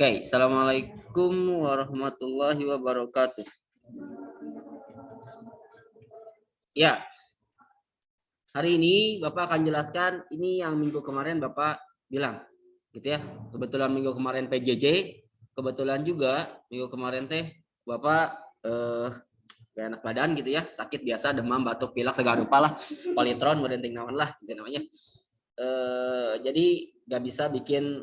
Oke, Assalamualaikum warahmatullahi wabarakatuh. Ya, hari ini Bapak akan jelaskan ini yang minggu kemarin Bapak bilang, gitu ya. Kebetulan minggu kemarin PJJ, kebetulan juga minggu kemarin Bapak kayak enak badan gitu ya, sakit biasa, demam, batuk, pilek, segala rupa lah, politron, merenting naon lah, gitu namanya. Jadi nggak bisa bikin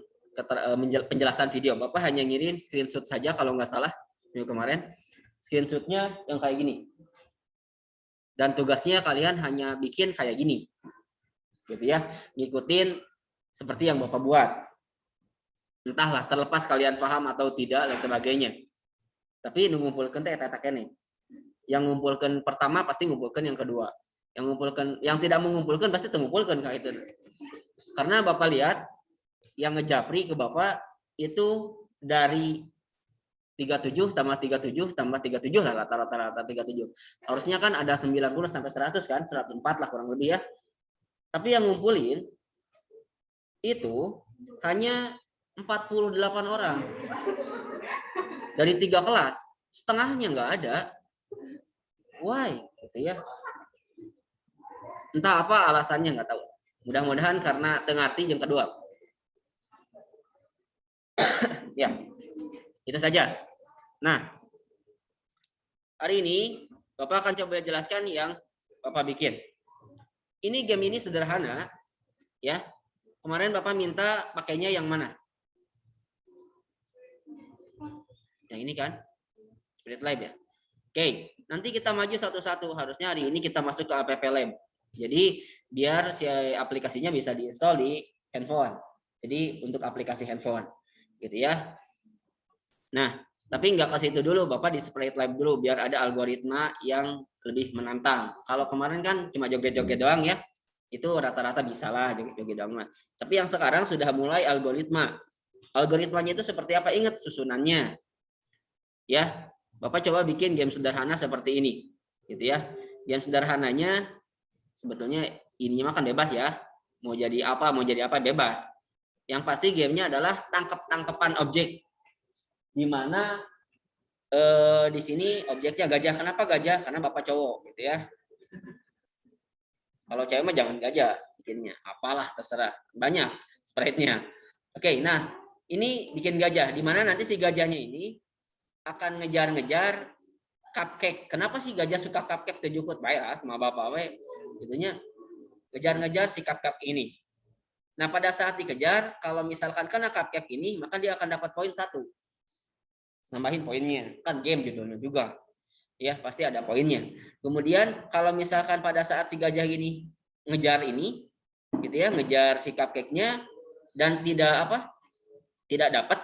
penjelasan video. Bapak hanya ngirim screenshot saja kalau nggak salah minggu kemarin. Screenshotnya yang kayak gini. Dan tugasnya kalian hanya bikin kayak gini. Gitu ya. Ngikutin seperti yang Bapak buat. Entahlah, terlepas kalian paham atau tidak dan sebagainya. Tapi ngumpulkan nih. Yang ngumpulkan pertama pasti ngumpulkan yang kedua. Yang tidak mengumpulkan pasti mengumpulkan kayak itu. Karena Bapak lihat yang ngejapri ke Bapak itu dari 37 tambah 37 tambah 37 lah, rata-rata 37. Harusnya kan ada 90 sampai 100 kan, 104 lah kurang lebih ya. Tapi yang ngumpulin itu hanya 48 orang. Dari 3 kelas, setengahnya nggak ada. Why? Gitu ya. Entah apa alasannya, nggak tahu. Mudah-mudahan karena tengarti yang kedua. Ya, itu saja. Nah, hari ini Bapak akan coba jelaskan yang Bapak bikin. Ini game ini sederhana, ya. Kemarin Bapak minta pakainya yang mana? Yang ini kan? Spirit Lab ya. Oke, nanti kita maju satu-satu. Harusnya hari ini kita masuk ke app lab. Jadi biar si aplikasinya bisa diinstal di handphone. Jadi untuk aplikasi handphone, gitu ya. Nah, tapi nggak ke situ dulu, Bapak di Sprite Lab dulu biar ada algoritma yang lebih menantang. Kalau kemarin kan cuma joget-joget doang ya, itu rata-rata bisa lah joget-joget doang. Tapi yang sekarang sudah mulai algoritma. Algoritmanya itu seperti apa? Ingat susunannya. Ya, Bapak coba bikin game sederhana seperti ini, gitu ya. Game sederhananya sebetulnya ininya kan bebas ya. Mau jadi apa bebas. Yang pasti gamenya adalah tangkep-tangkepan objek. Di mana di sini objeknya gajah. Kenapa gajah? Karena Bapak cowok, gitu ya. Kalau cewek mah jangan gajah bikinnya. Apalah terserah. Banyak sprite-nya. Oke, nah ini bikin gajah. Di mana nanti si gajahnya ini akan ngejar-ngejar cupcake. Kenapa sih gajah suka cupcake tejukut baik lah sama Bapak we? Gitunya ngejar-ngejar si cupcake ini. Nah, pada saat dikejar, kalau misalkan kena cupcake ini, maka dia akan dapat poin 1. Nambahin poinnya, kan game judulnya juga ya, pasti ada poinnya. Kemudian kalau misalkan pada saat si gajah ini ngejar ini gitu ya, ngejar si cupcake-nya dan tidak dapat,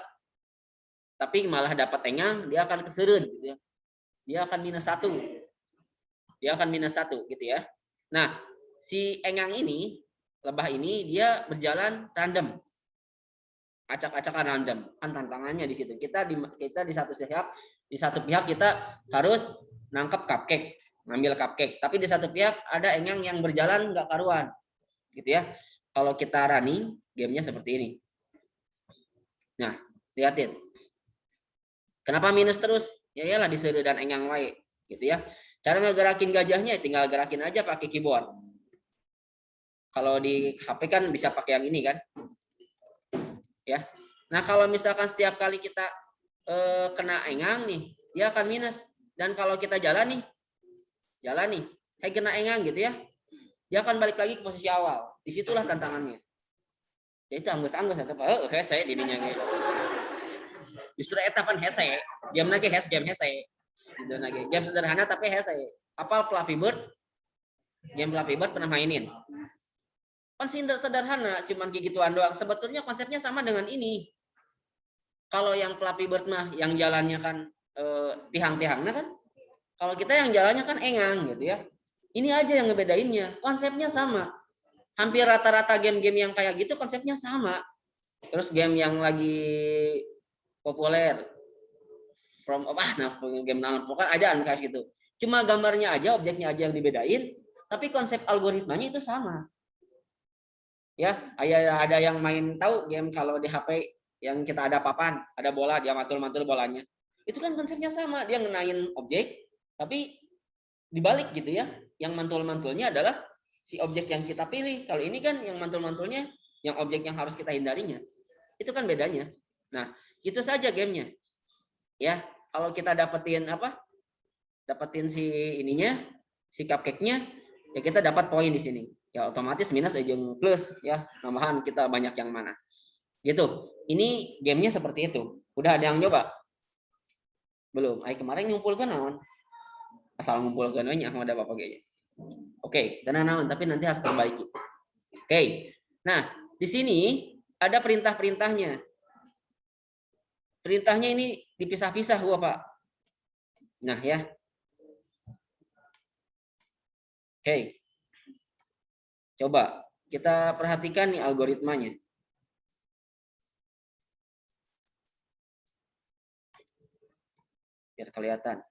tapi malah dapat engang, dia akan keserun gitu ya. Dia akan -1. Dia akan -1 gitu ya. Nah, si engang ini, lebah ini dia berjalan random. Acak-acakan random, kan tantangannya di situ. Kita di satu pihak kita harus nangkep cupcake, ngambil cupcake, tapi di satu pihak ada engang yang berjalan nggak karuan gitu ya. Kalau kita running gamenya seperti ini. Nah, lihatin kenapa minus terus, ya iyalah disuruh dan engang wae gitu ya. Cara ngegerakin gajahnya tinggal gerakin aja pakai keyboard. Kalau di HP kan bisa pakai yang ini kan ya. Nah, kalau misalkan setiap kali kita kena engang nih, dia akan minus. Dan kalau kita jalan nih, kena engang gitu ya, dia akan balik lagi ke posisi awal. Disitulah tantangannya. Ya itu anggus-anggus atau apa? Hese dirinya gitu. Justru etapan hese, game lagi game hese. Gitu lagi. Game sederhana tapi hese. Apal Flappy Bird? Game Flappy Bird pernah mainin? Kan sederhana, cuman gigituan doang. Sebetulnya konsepnya sama dengan ini. Kalau yang Flappy Bird mah yang jalannya kan tihang-tihangnya kan. Kalau kita yang jalannya kan engang gitu ya. Ini aja yang ngebedainnya. Konsepnya sama. Hampir rata-rata game-game yang kayak gitu konsepnya sama. Terus game yang lagi populer game pokoknya aja kayak gitu. Cuma gambarnya aja, objeknya aja yang dibedain, tapi konsep algoritmanya itu sama. Ya, ada yang main tahu game kalau di HP yang kita ada papan, ada bola, dia mantul-mantul bolanya. Itu kan konsepnya sama, dia ngenain objek, tapi dibalik gitu ya. Yang mantul-mantulnya adalah si objek yang kita pilih. Kalau ini kan yang mantul-mantulnya, yang objek yang harus kita hindarinya. Itu kan bedanya. Nah, itu saja gamenya. Ya, kalau kita dapetin apa? Dapetin si ininya, si cupcake-nya, ya kita dapat poin di sini. Ya otomatis minus aja plus ya, tambahan kita banyak yang mana. Gitu. Ini gamenya seperti itu. Udah ada yang nyoba? Belum. Ay kemarin ngumpulkan naon? Asal ngumpulkan banyak ada apa kayaknya. Oke, dan naon tapi nanti harus perbaiki. Oke. Nah, di sini ada perintah-perintahnya. Perintahnya ini dipisah-pisah gua, Pak. Nah, ya. Oke. Coba kita perhatikan nih algoritmanya. Biar kelihatan.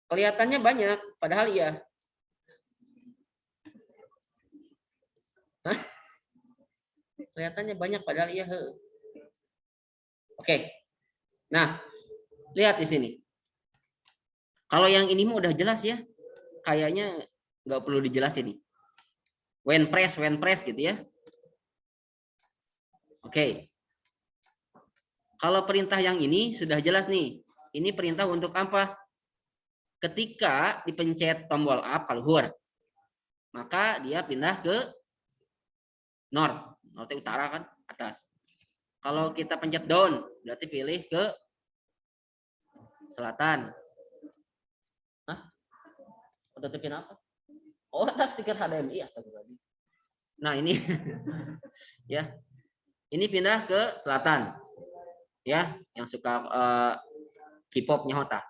Kelihatannya banyak, padahal iya. Hah? Kelihatannya banyak, padahal iya. Oke. Nah, lihat di sini. Kalau yang ini mah udah jelas ya. Kayaknya nggak perlu dijelasin nih. When press gitu ya. Oke. Kalau perintah yang ini sudah jelas nih. Ini perintah untuk apa? Ketika dipencet tombol up kalau luhur, maka dia pindah ke north. North utara kan, atas. Kalau kita pencet down, berarti pilih ke selatan. Hah? Tutupin apa? Oh, atas stiker HDMI, astagfirullahaladzim. Nah, ini ya. Ini pindah ke selatan. Ya, yang suka K-popnya Hota.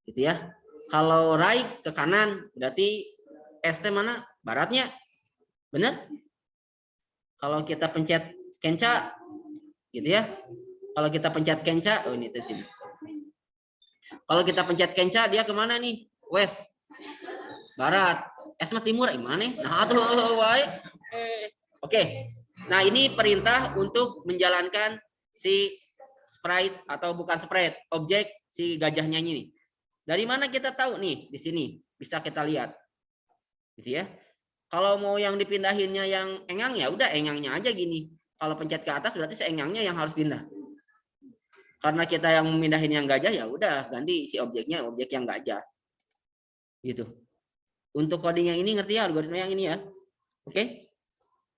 Gitu ya. Kalau right ke kanan berarti ST mana? Baratnya. Benar? Kalau kita pencet kenca gitu ya. Kalau kita pencet kenca, oh ini tuh sini. Kalau kita pencet kenca dia kemana nih? West. Barat. Esma timur gimana? Nah, tuh wae. Oke. Nah, ini perintah untuk menjalankan si sprite atau bukan sprite, objek si gajahnya ini. Dari mana kita tahu nih? Di sini bisa kita lihat. Gitu ya. Kalau mau yang dipindahinnya yang engang ya udah engangnya aja gini. Kalau pencet ke atas berarti seenggangnya yang harus pindah. Karena kita yang memindahin yang gajah ya udah ganti si objeknya objek yang gajah. Gitu. Untuk coding yang ini ngerti ya algoritma yang ini ya. Oke?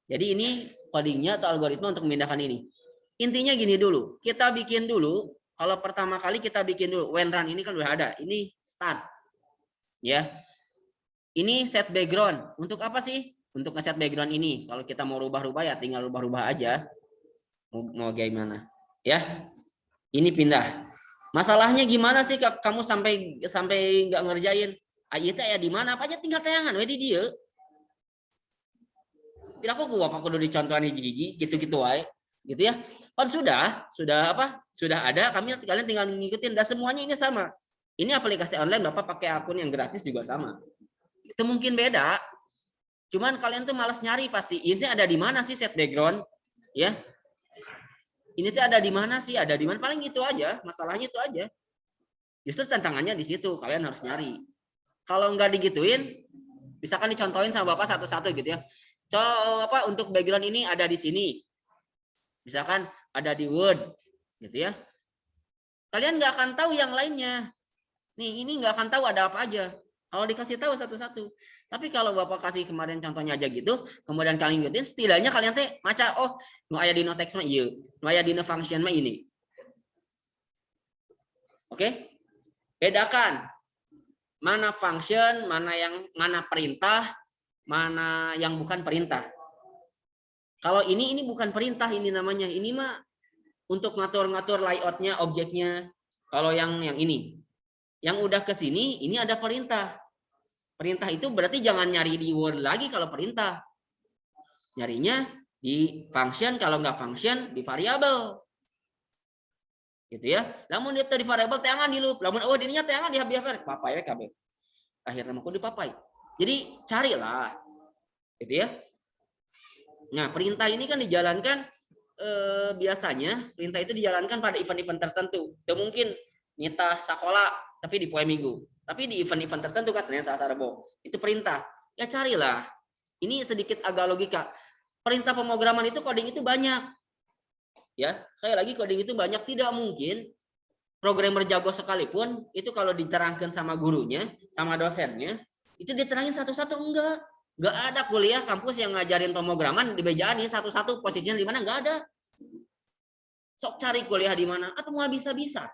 Jadi ini codingnya atau algoritma untuk memindahkan ini. Intinya gini dulu, kita bikin dulu. Kalau pertama kali kita bikin dulu when run ini kan udah ada. Ini start. Ya. Ini set background. Untuk apa sih? Untuk nge-set background ini. Kalau kita mau rubah-rubah ya tinggal rubah-rubah aja. Mau gimana? Ya. Ini pindah. Masalahnya gimana sih kamu sampai nggak ngerjain? Ayo ya di mana? Apa aja tinggal tayangan we di dia. Tidak aku udah dicontohin gigi gitu-gitu wae. Gitu ya. Kan sudah apa? Sudah ada, kalian tinggal ngikutin dan semuanya ini sama. Ini aplikasi online Bapak pakai akun yang gratis juga sama. Itu mungkin beda. Cuman kalian tuh malas nyari pasti. Ini ada di mana sih set background? Ya. Ini tuh ada di mana sih? Ada di mana? Paling itu aja, masalahnya itu aja. Justru tantangannya di situ, kalian harus nyari. Kalau nggak digituin, misalkan dicontohin sama Bapak satu-satu gitu ya. Apa untuk background ini ada di sini. Misalkan ada di Word, gitu ya. Kalian nggak akan tahu yang lainnya. Nih, ini nggak akan tahu ada apa aja. Kalau dikasih tahu satu-satu. Tapi kalau Bapak kasih kemarin contohnya aja gitu, kemudian kalian ngikutin, setidaknya kalian teh maca, oh, nu aya dina teks mah ieu, nu aya dina function mah ini. Oke? Bedakan mana function, mana perintah, mana yang bukan perintah. Kalau ini bukan perintah ini namanya. Ini mah untuk ngatur-ngatur layoutnya, objeknya. Kalau yang ini. Yang udah ke sini, ini ada perintah. Perintah itu berarti jangan nyari di Word lagi kalau perintah. Nyarinya di function, kalau nggak function, di variabel. Gitu ya. Namun dia di variabel, teangan di loop. Namun oh dirinya teangan di habiafir. Papai KB. Akhirnya mau dipapai. Jadi carilah. Gitu ya. Nah, perintah ini kan dijalankan biasanya perintah itu dijalankan pada event-event tertentu. Tidak mungkin nitah sekolah tapi di poe minggu. Tapi di event-event tertentu kan Senin, Selasa, Rabu. Itu perintah. Ya carilah. Ini sedikit agak logika. Perintah pemrograman itu coding itu banyak. Ya, sekali lagi coding itu banyak, tidak mungkin programmer jago sekalipun itu kalau diterangkan sama gurunya, sama dosennya, itu diterangin satu-satu enggak. Enggak ada kuliah kampus yang ngajarin pemrograman dibejaani satu-satu posisinya di mana, enggak ada. Sok cari kuliah di mana atau mau bisa-bisa.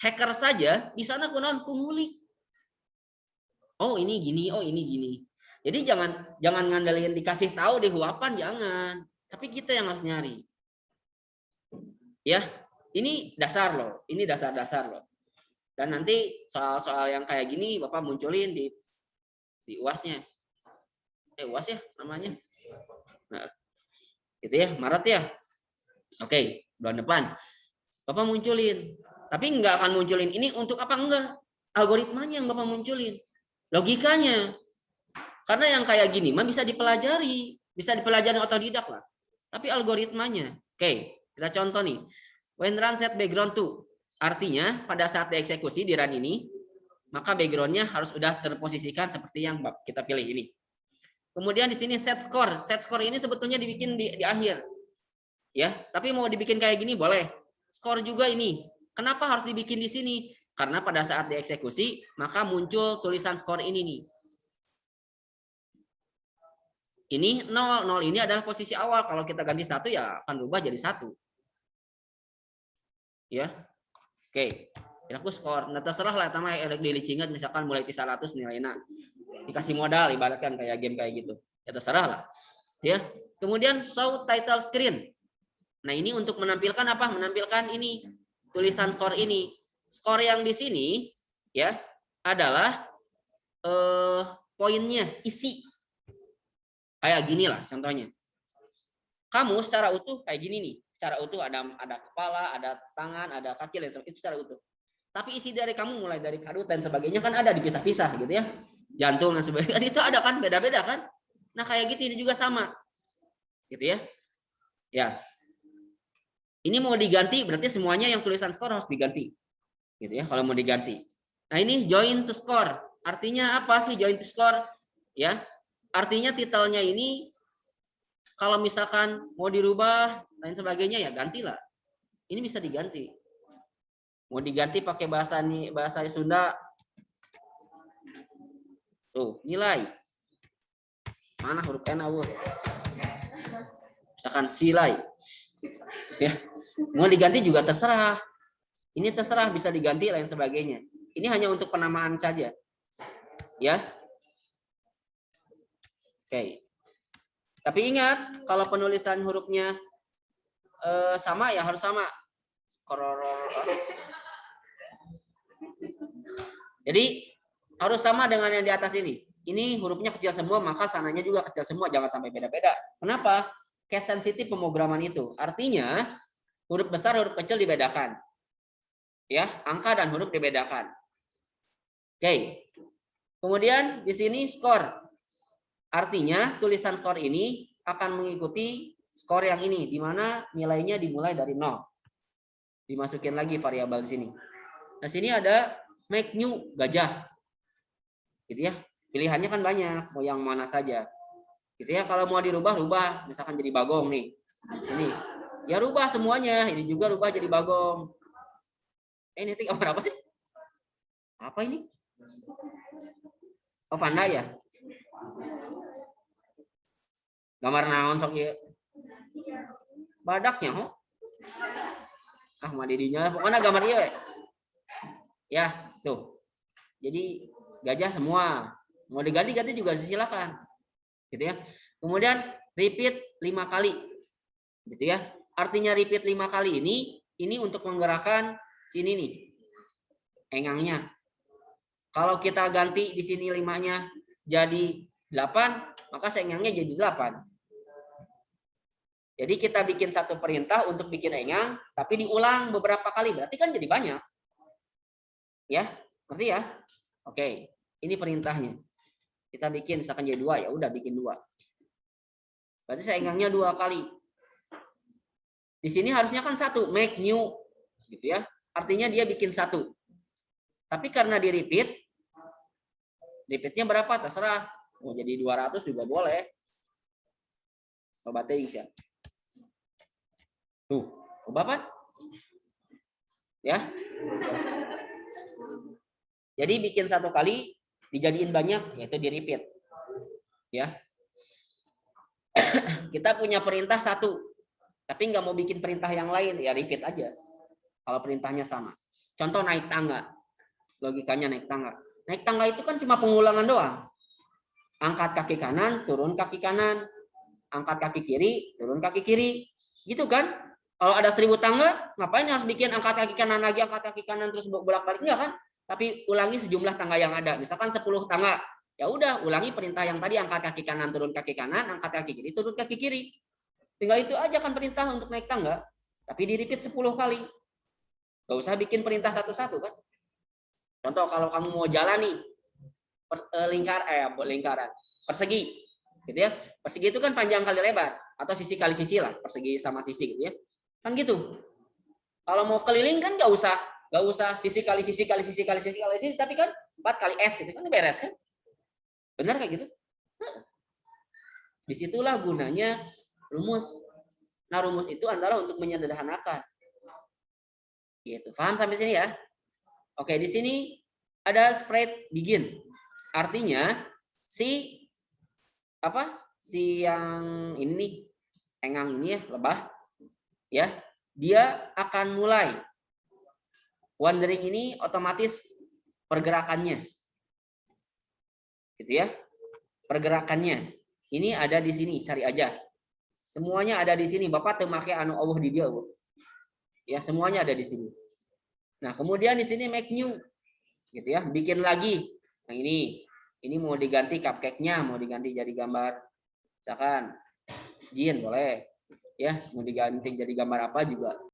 Hacker saja di sana kunaon pengulik. Oh, ini gini, oh ini gini. Jadi jangan ngandelin dikasih tahu di huapan, jangan. Tapi kita yang harus nyari. Ya, ini dasar loh. Ini dasar-dasar loh. Dan nanti soal-soal yang kayak gini Bapak munculin di UAS-nya. UAS ya namanya. Nah, gitu ya, Maret ya. Oke, bulan depan. Bapak munculin. Tapi nggak akan munculin ini untuk apa, enggak. Algoritmanya yang Bapak munculin. Logikanya. Karena yang kayak gini mah bisa dipelajari. Bisa dipelajari otodidak lah. Tapi algoritmanya. Oke, kita contoh nih. When run set background to. Artinya pada saat dieksekusi di run ini, maka backgroundnya harus sudah terposisikan seperti yang kita pilih ini. Kemudian di sini set score. Set score ini sebetulnya dibikin di akhir. Ya, tapi mau dibikin kayak gini boleh. Score juga ini. Kenapa harus dibikin di sini? Karena pada saat dieksekusi, maka muncul tulisan skor ini nih. Ini 0. 0 ini adalah posisi awal. Kalau kita ganti 1 ya akan berubah jadi 1. Ya. Oke. Aku skor. Nah, terserah lah sama dilicingan misalkan mulai 100 nilainya. Dikasih modal ibaratkan kayak game kayak gitu. Ya terserah lah. Ya. Kemudian show title screen. Nah, ini untuk menampilkan apa? Menampilkan ini tulisan skor ini. Skor yang di sini ya adalah poinnya, isi. Kayak gini lah contohnya. Kamu secara utuh kayak gini nih. Secara utuh ada kepala, ada tangan, ada kaki, dan sebagainya, itu secara utuh. Tapi isi dari kamu mulai dari kadut dan sebagainya kan ada dipisah-pisah gitu ya. Jantung dan sebagainya itu ada kan, beda-beda kan. Nah, kayak gitu ini juga sama. Gitu ya. Ya. Ini mau diganti berarti semuanya yang tulisan skor harus diganti. Gitu ya kalau mau diganti. Nah, ini join to score. Artinya apa sih join to score? Ya. Artinya titelnya ini kalau misalkan mau dirubah dan sebagainya ya gantilah. Ini bisa diganti. Mau diganti pakai bahasa Sunda. Tuh, nilai. Mana huruf N awal? Misalkan silai. Ya. Mau diganti juga terserah. Ini terserah bisa diganti lain sebagainya. Ini hanya untuk penamaan saja. Ya. Oke. Tapi ingat, kalau penulisan hurufnya sama ya harus sama. Jadi harus sama dengan yang di atas ini. Ini hurufnya kecil semua, maka sananya juga kecil semua. Jangan sampai beda-beda. Kenapa? Case sensitif pemrograman itu. Artinya huruf besar, huruf kecil dibedakan. Ya, angka dan huruf dibedakan. Oke. Kemudian di sini skor. Artinya tulisan skor ini akan mengikuti skor yang ini, di mana nilainya dimulai dari 0. Dimasukin lagi variabel di sini. Nah, sini ada make new gajah. Gitu ya. Pilihannya kan banyak, mau yang mana saja. Gitu ya, kalau mau dirubah, rubah. Misalkan jadi bagong nih. Ini. Ya rubah semuanya, ini juga rubah jadi bagong. Ini gambar apa sih? Apa ini? Oh, panda ya? Gambar naon sok ieu? Badaknya, ho? Ah, mah didinya pokoknya gambar ieu. Ya, tuh. Jadi gajah semua. Mau diganti-ganti juga silakan. Gitu ya. Kemudian repeat 5 kali. Gitu ya. Artinya repeat 5 kali ini untuk menggerakkan sini nih. Engangnya. Kalau kita ganti di sini 5-nya jadi 8, maka sengangnya jadi 8. Jadi kita bikin satu perintah untuk bikin engang, tapi diulang beberapa kali, berarti kan jadi banyak. Ya, ngerti ya? Oke, ini perintahnya. Kita bikin misalkan jadi 2, ya udah bikin 2. Berarti seenggangnya 2 kali. Di sini harusnya kan satu, make new, gitu ya. Artinya dia bikin satu. Tapi karena di repeat, repeatnya berapa? Terserah. Mau jadi 200 juga boleh. Coba teing ya. Tuh, coba apa? Ya. Jadi bikin satu kali dijadiin banyak, yaitu di repeat. Ya. Kita punya perintah satu, tapi nggak mau bikin perintah yang lain, ya repeat aja. Kalau perintahnya sama. Contoh naik tangga. Logikanya naik tangga. Naik tangga itu kan cuma pengulangan doang. Angkat kaki kanan, turun kaki kanan. Angkat kaki kiri, turun kaki kiri. Gitu kan? Kalau ada 1000 tangga, ngapain harus bikin angkat kaki kanan lagi, angkat kaki kanan terus bolak-balik? Enggak kan? Tapi ulangi sejumlah tangga yang ada. Misalkan 10 tangga. Ya udah, ulangi perintah yang tadi, angkat kaki kanan, turun kaki kanan, angkat kaki kiri, turun kaki kiri. Tinggal itu aja kan perintah untuk naik tangga. Tapi di repeat 10 kali. Gak usah bikin perintah satu-satu kan. Contoh kalau kamu mau jalan nih, lingkaran, persegi, gitu ya. Persegi itu kan panjang kali lebar, atau sisi kali sisi lah, persegi sama sisi gitu ya. Kan gitu. Kalau mau keliling kan gak usah sisi kali sisi kali sisi kali sisi kali sisi, tapi kan 4 kali S gitu kan beres kan. Benar kayak gitu. Disitulah gunanya rumus. Nah, rumus itu adalah untuk menyederhanakan. Gitu. Paham sampai sini ya? Oke, di sini ada spread begin. Artinya si yang ini nih, engang ini ya, lebah ya, dia akan mulai wandering ini otomatis pergerakannya. Gitu ya. Pergerakannya. Ini ada di sini, cari aja. Semuanya ada di sini. Bapak temake anu Allah di dia, Bu. Ya, semuanya ada di sini. Nah, kemudian di sini make new. Gitu ya, bikin lagi. Yang ini mau diganti cupcake-nya, mau diganti jadi gambar misalkan jin boleh. Ya, mau diganti jadi gambar apa juga